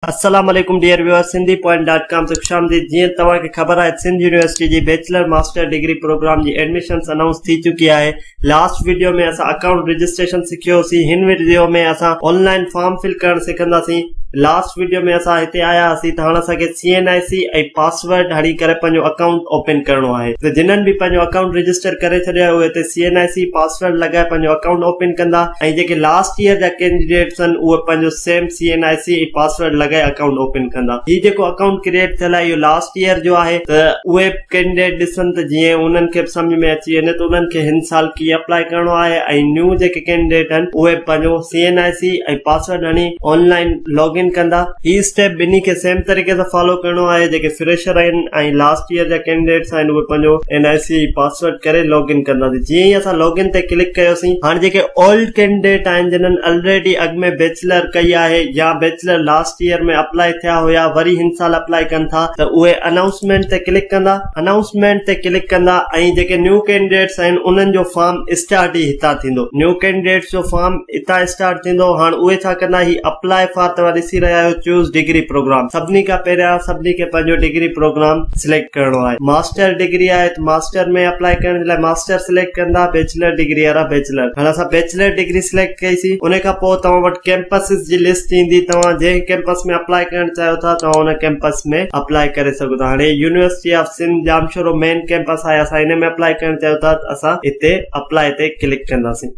अस्सलाम वालेकुम dear viewers, sindhi.com से खुशामदीद। जी तवा के खबर है सिंध यूनिवर्सिटी जी बैचलर मास्टर डिग्री प्रोग्राम जी एडमिशन अनाउंस थी चुकी है। लास्ट वीडियो में असा अकाउंट रजिस्ट्रेशन सिखियोसी, हिन वीडियो में असा ऑनलाइन फॉर्म फिल करण सिखंदासी। लास्ट वीडियो में असा इते आया हसी त हाणे असांखे CNIC ऐं पासवर्ड हणी करे पंहिंजो अकाउंट ओपन करणो आहे। त जिन्हनि भी पंहिंजो अकाउंट रजिस्टर करे छॾिया उहे हिते CNIC पासवर्ड लगाए पंहिंजो अकाउंट ओपन कंदा ऐं जेके लास्ट ईयर जा कैंडिडेट्स आहिनि उहे पंहिंजो सेम CNIC पासवर्ड लगाए अकाउंट ओपन कंदा। ही जेको अकाउंट क्रिएट थियल आहे इहो लास्ट ईयर जो आहे त उहे कैंडिडेट ॾिसनि त जीअं उन्हनि खे सम्झ में अची वञे त उन्हनि खे हिन साल कीअं अप्लाई करणो आहे ऐं न्यू जेके कैंडिडेट आहिनि उहे पंहिंजो CNIC ऐं पासवर्ड हणी ऑनलाइन लॉगिन कंदा। ही स्टेप बिनी के सेम तरीके से फॉलो करनो है। जेके फ्रेशर आहिनि ऐं लास्ट ईयर जा कैंडिडेट्स आहिनि उहे पंहिंजो NIC पासवर्ड करे लॉगिन कंदा। जीअं ई असां लॉगिन ते क्लिक कयोसीं, हाणे जेके ओल्ड कैंडिडेट आहिनि जिन्हनि ऑलरेडी अॻ में बैचलर कई आहे या बैचलर लास्ट ईयर में अप्लाई थिया हुया वरी हिन साल अप्लाई कनि था त उहे अनाउंसमेंट ते क्लिक कंदा। अनाउंसमेंट ते क्लिक कंदा ऐं जेके न्यू कैंडिडेट्स आहिनि उन्हनि जो फॉर्म स्टार्ट ही हितां थींदो। न्यू कैंडिडेट्स जो फॉर्म हितां स्टार्ट थींदो। हाणे उहे छा कंदा, ही अप्लाई फॉर तव्हां ॾिसी रहिया आहियो चूज़ डिग्री प्रोग्राम। सभिनी खां पहिरियां सभिनी खे पंहिंजो डिग्री प्रोग्राम सिलेक्ट करणो आहे। मास्टर डिग्री आहे त मास्टर में अप्लाई करण जे लाइ मास्टर सिलेक्ट कंदा, बैचलर डिग्री वारा बैचलर। हाणे असां बैचलर डिग्री सिलेक्ट कईसीं। उन खां पोइ तव्हां वटि कैंपसिस जी लिस्ट ईंदी। तव्हां जंहिं कैंपस में अप्लाई करण चाहियो था तव्हां उन कैंपस में अप्लाई करे सघो था। हाणे university of Sindh Jamshoro main campus आहे, असां इन में अप्लाई करण चाहियो था असां हिते अप्लाई ते क्लिक कंदासीं।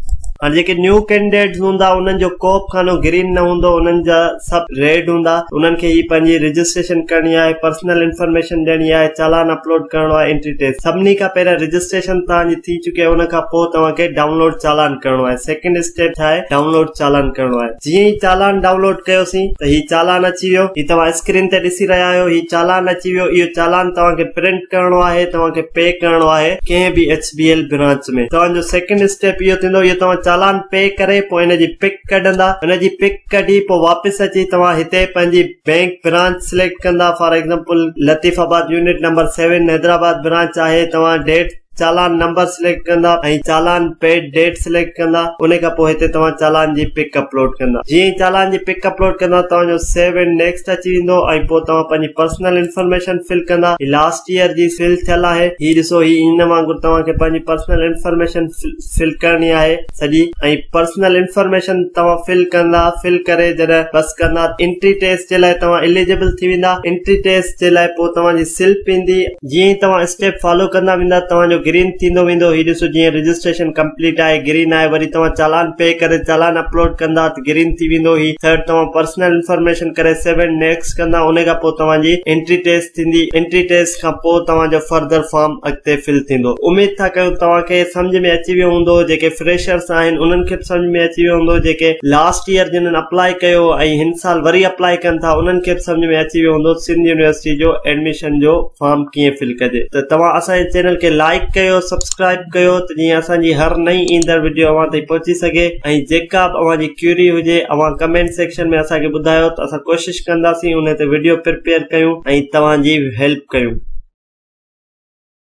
हाणे जेके न्यू कैंडिडेट्स हूंदा उन्हनि जो को बि खानो ग्रीन न हूंदो, उन्हनि जा सभु रेड हूंदा। उन्हनि खे ही पंहिंजी रजिस्ट्रेशन करणी आहे, पर्सनल इंफॉर्मेशन ॾियणी आहे, चालान अपलोड करणो आहे, एंट्री टेस्ट। सभिनी खां पहिरियां रजिस्ट्रेशन तव्हांजी थी चुकी आहे, उन खां पोइ तव्हांखे डाउनलोड चालान करणो आहे। सेकंड स्टेप छा आहे, डाउनलोड चालान करणो आहे। जीअं ई चालान डाउनलोड कयोसीं त ही चालान अची वियो। ही तव्हां स्क्रीन ते ॾिसी रहिया आहियो, ही चालान अची वियो। इहो चालान तव्हांखे प्रिंट करणो आहे, तव्हांखे पे करणो आहे कंहिं बि HBL ब्रांच में। तव्हांजो सेकंड स्टेप इहो थींदो, इहो तव्हां चालान पे करे पोइ इन जी पिक कढंदा। इन जी पिक कढी पोइ वापसि अची तव्हां हिते पंहिंजी बैंक ब्रांच सिलेक्ट कंदा। For example Latifabad unit number 7 Hyderabad branch आहे। तव्हां डेट चालान नंबर सिलेक्ट कंदा ऐं चालान पेड डेट सिलेक्ट कंदा। उन खां पोइ हिते तव्हां चालान जी पिक अपलोड कंदा। जीअं ई चालान जी पिक अपलोड कंदा तव्हांजो सेव एंड नेक्स्ट अची वेंदो ऐं पोइ तव्हां पंहिंजी पर्सनल इंफॉर्मेशन फिल कंदा। लास्ट ईयर जी फिल थियल आहे। ही ॾिसो, ही इन वांगुरु तव्हांखे पंहिंजी पर्सनल इंफॉर्मेशन फिल करणी आहे सॼी। ऐं पर्सनल इंफॉर्मेशन तव्हां फिल कंदा। फिल करे जॾहिं बस कंदा एंट्री टेस्ट जे लाइ तव्हां एलिजिबल थी वेंदा। एंट्री टेस्ट जे लाइ पोइ तव्हांजी स्लिप ईंदी। जीअं ई तव्हां स्टेप फॉलो कंदा वेंदा तव्हांजो ग्रीन थींदो वेंदो। ही ॾिसो, जीअं रजिस्ट्रेशन कंप्लीट आहे ग्रीन आहे। वरी तव्हां चालान पे करे चालान अपलोड कंदा त ग्रीन थी वेंदो। ही थर्ड तव्हां पर्सनल इंफॉर्मेशन करे सेव एंड नेक्स्ट कंदा। उन खां पोइ तव्हांजी एंट्री टेस्ट थींदी। एंट्री टेस्ट खां पोइ तव्हांजो फर्दर फॉर्म अॻिते फिल थींदो। उमेद था कयूं तव्हांखे सम्झ में अची वियो हूंदो। जेके फ्रेशर्स आहिनि उन्हनि खे सम्झ में अची वियो हूंदो। जेके लास्ट ईयर जिन्हनि अप्लाई कयो ऐं हिन साल वरी अप्लाई कनि था उन्हनि खे सम्झ में अची वियो हूंदो सिंध यूनिवर्सिटी जो एडमिशन जो फॉर्म कीअं फिल कजे। त तव्हां असांजे चैनल खे लाइक कयो, सब्सक्राइब कयो त जीअं असांजी हर नई ईंदड़ वीडियो अव्हां ताईं पहुची सघे। ऐं जेका बि अव्हांजी क्यूरी हुजे अव्हां कमेंट सेक्शन में असांखे ॿुधायो त असां कोशिशि कंदासीं उन ते वीडियो प्रिपेयर कयूं ऐं तव्हांजी हेल्प कयूं।